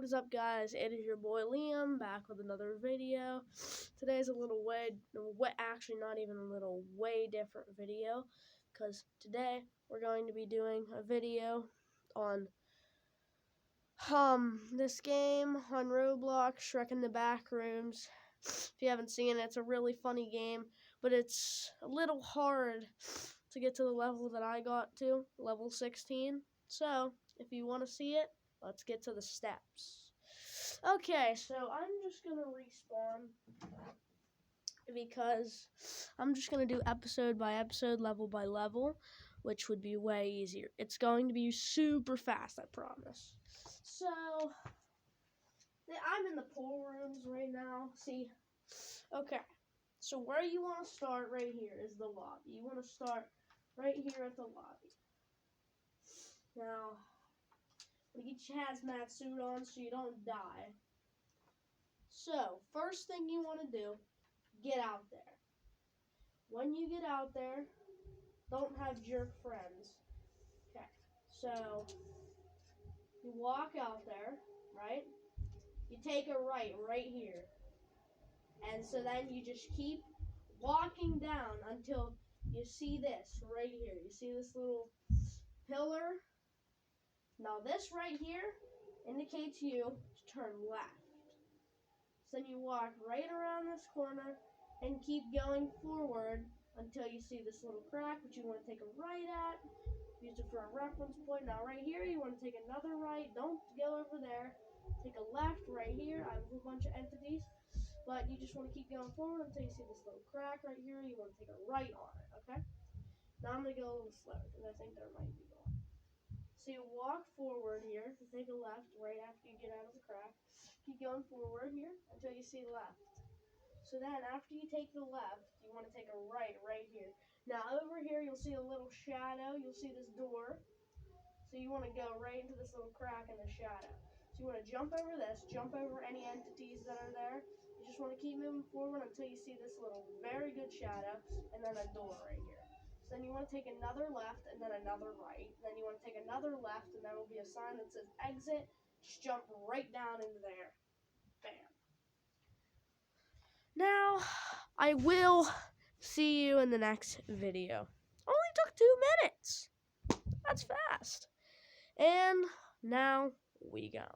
What is up, guys? It is your boy Liam back with another video. Today's a little actually not even a little, way different video, because today we're going to be doing a video on this game on Roblox, Shrek in the Backrooms. If you haven't seen it, it's a really funny game, but it's a little hard to get to the level that I got to, level 16. So if you want to see it, let's get to the steps. Okay, so I'm just going to respawn because I'm just going to do episode by episode, level by level, which would be way easier. It's going to be super fast, I promise. So, I'm in the pool rooms right now. See? Okay, so where you want to start right here is the lobby. You want to start right here at the lobby. Now, get your hazmat suit on so you don't die. So, first thing you want to do, get out there. When you get out there, don't have jerk friends. Okay, so you walk out there, right? You take a right here. And so then you just keep walking down until you see this right here. You see this little pillar? Now this right here indicates you to turn left. So then you walk right around this corner and keep going forward until you see this little crack, which you want to take a right at. Use it for a reference point. Now right here, you want to take another right. Don't go over there. Take a left right here. I have a whole bunch of entities. But you just want to keep going forward until you see this little crack right here. You want to take a right on it, okay? Now I'm going to go a little slower because I think there might be one. So you walk forward here, take a left right after you get out of the crack. Keep going forward here until you see left. So then after you take the left, you want to take a right here. Now over here you'll see a little shadow. You'll see this door. So you want to go right into this little crack in the shadow. So you want to jump over this, jump over any entities that are there. You just want to keep moving forward until you see this little very good shadow and then a door right here. So then you want to take another left and then another right. Then you want to take another left and there will be a sign that says exit. Just jump right down into there. Bam. Now, I will see you in the next video. Only took 2 minutes. That's fast. And now we go.